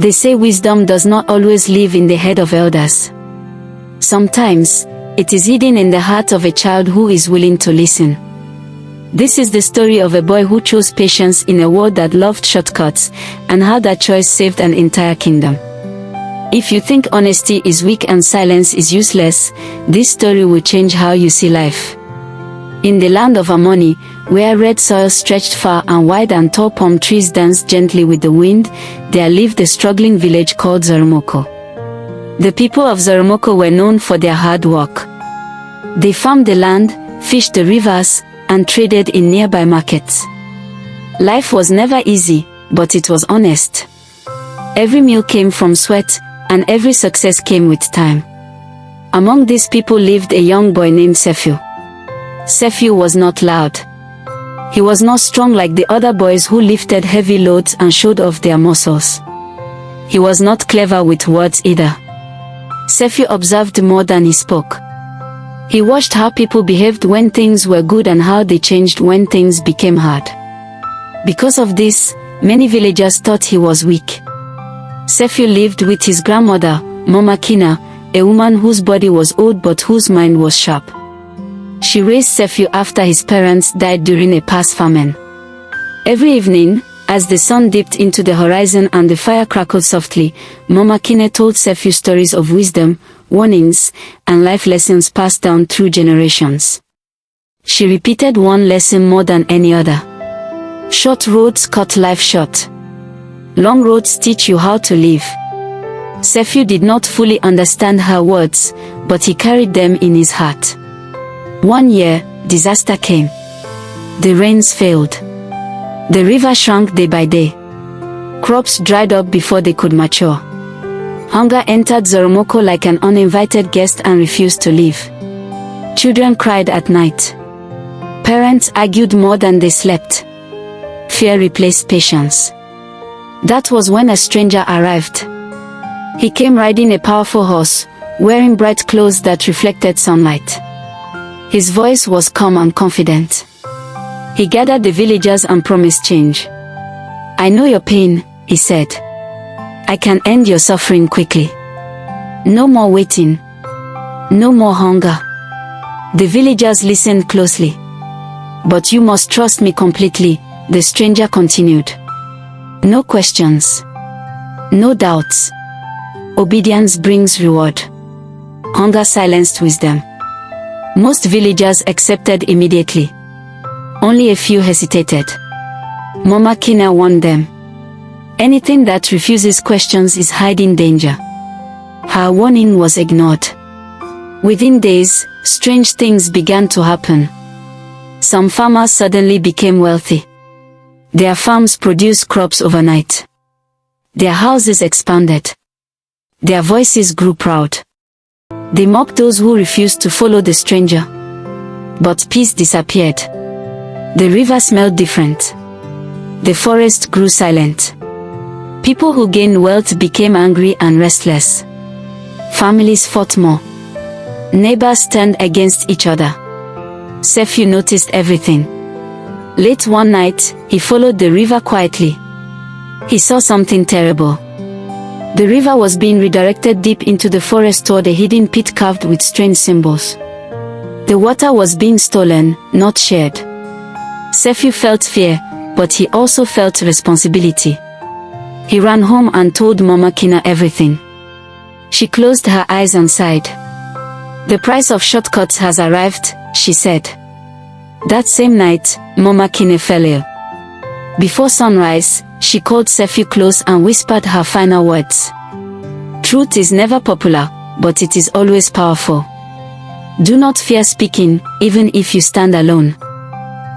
They say wisdom does not always live in the head of elders. Sometimes, it is hidden in the heart of a child who is willing to listen. This is the story of a boy who chose patience in a world that loved shortcuts, and how that choice saved an entire kingdom. If you think honesty is weak and silence is useless, this story will change how you see life. In the land of Harmony, where red soil stretched far and wide and tall palm trees danced gently with the wind, there lived a struggling village called Zoromoko. The people of Zoromoko were known for their hard work. They farmed the land, fished the rivers, and traded in nearby markets. Life was never easy, but it was honest. Every meal came from sweat, and every success came with time. Among these people lived a young boy named Sefiu. Sefiu was not loud. He was not strong like the other boys who lifted heavy loads and showed off their muscles. He was not clever with words either. Sefiu observed more than he spoke. He watched how people behaved when things were good and how they changed when things became hard. Because of this, many villagers thought he was weak. Sefiu lived with his grandmother, Mama Kina, a woman whose body was old but whose mind was sharp. She raised Sefiu after his parents died during a past famine. Every evening, as the sun dipped into the horizon and the fire crackled softly, Mama Kina told Sefiu stories of wisdom, warnings, and life lessons passed down through generations. She repeated one lesson more than any other. Short roads cut life short. Long roads teach you how to live. Sefiu did not fully understand her words, but he carried them in his heart. One year, disaster came. The rains failed. The river shrank day by day. Crops dried up before they could mature. Hunger entered Zoromoko like an uninvited guest and refused to leave. Children cried at night. Parents argued more than they slept. Fear replaced patience. That was when a stranger arrived. He came riding a powerful horse, wearing bright clothes that reflected sunlight. His voice was calm and confident. He gathered the villagers and promised change. "I know your pain," he said. "I can end your suffering quickly. No more waiting. No more hunger." The villagers listened closely. "But you must trust me completely," the stranger continued. "No questions. No doubts. Obedience brings reward." Hunger silenced wisdom. Most villagers accepted immediately. Only a few hesitated. Mama Kina warned them. Anything that refuses questions is hiding danger. Her warning was ignored. Within days, strange things began to happen. Some farmers suddenly became wealthy. Their farms produced crops overnight. Their houses expanded. Their voices grew proud. They mocked those who refused to follow the stranger. But peace disappeared. The river smelled different. The forest grew silent. People who gained wealth became angry and restless. Families fought more. Neighbors turned against each other. Sefiu noticed everything. Late one night, he followed the river quietly. He saw something terrible. The river was being redirected deep into the forest toward a hidden pit carved with strange symbols. The water was being stolen, not shared. Sefiu felt fear, but he also felt responsibility. He ran home and told Mama Kina everything. She closed her eyes and sighed. "The price of shortcuts has arrived," she said. That same night, Mama Kina fell ill. Before sunrise, she called Sefiu close and whispered her final words. "Truth is never popular, but it is always powerful. Do not fear speaking, even if you stand alone."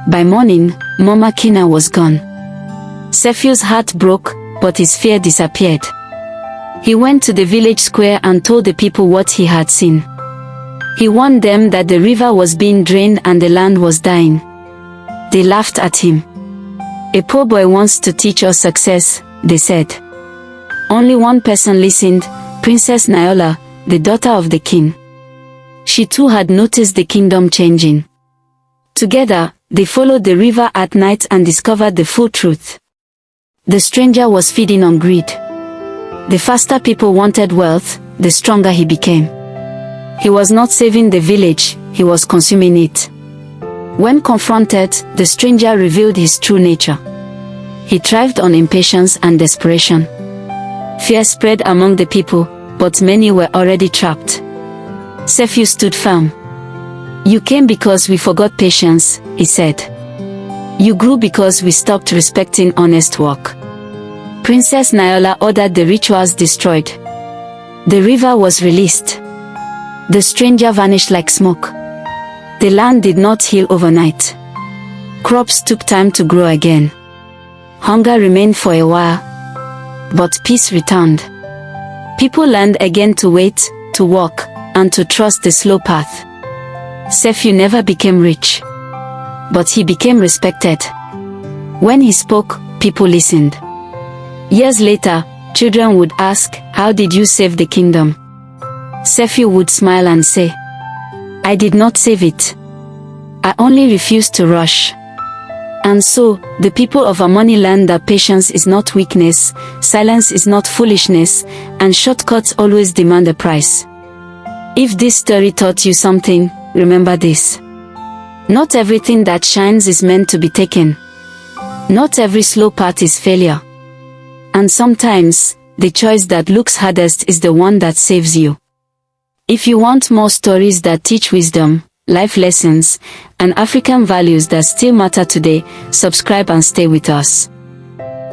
By morning, Mama Kina was gone. Sefiu's heart broke, but his fear disappeared. He went to the village square and told the people what he had seen. He warned them that the river was being drained and the land was dying. They laughed at him. "A poor boy wants to teach us success," they said. Only one person listened, Princess Naiola, the daughter of the king. She too had noticed the kingdom changing. Together, they followed the river at night and discovered the full truth. The stranger was feeding on greed. The faster people wanted wealth, the stronger he became. He was not saving the village, he was consuming it. When confronted, the stranger revealed his true nature. He thrived on impatience and desperation. Fear spread among the people, but many were already trapped. Sefiu stood firm. "You came because we forgot patience," he said. "You grew because we stopped respecting honest work." Princess Naiola ordered the rituals destroyed. The river was released. The stranger vanished like smoke. The land did not heal overnight. Crops took time to grow again. Hunger remained for a while, but peace returned. People learned again to wait, to walk, and to trust the slow path. Sefiu never became rich, but he became respected. When he spoke, people listened. Years later, children would ask, "How did you save the kingdom?" Sefiu would smile and say, "I did not save it. I only refused to rush." And so, the people of Amoni learned that patience is not weakness, silence is not foolishness, and shortcuts always demand a price. If this story taught you something, remember this. Not everything that shines is meant to be taken. Not every slow path is failure. And sometimes, the choice that looks hardest is the one that saves you. If you want more stories that teach wisdom, life lessons, and African values that still matter today, subscribe and stay with us.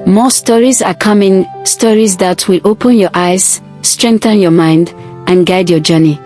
More stories are coming, stories that will open your eyes, strengthen your mind, and guide your journey.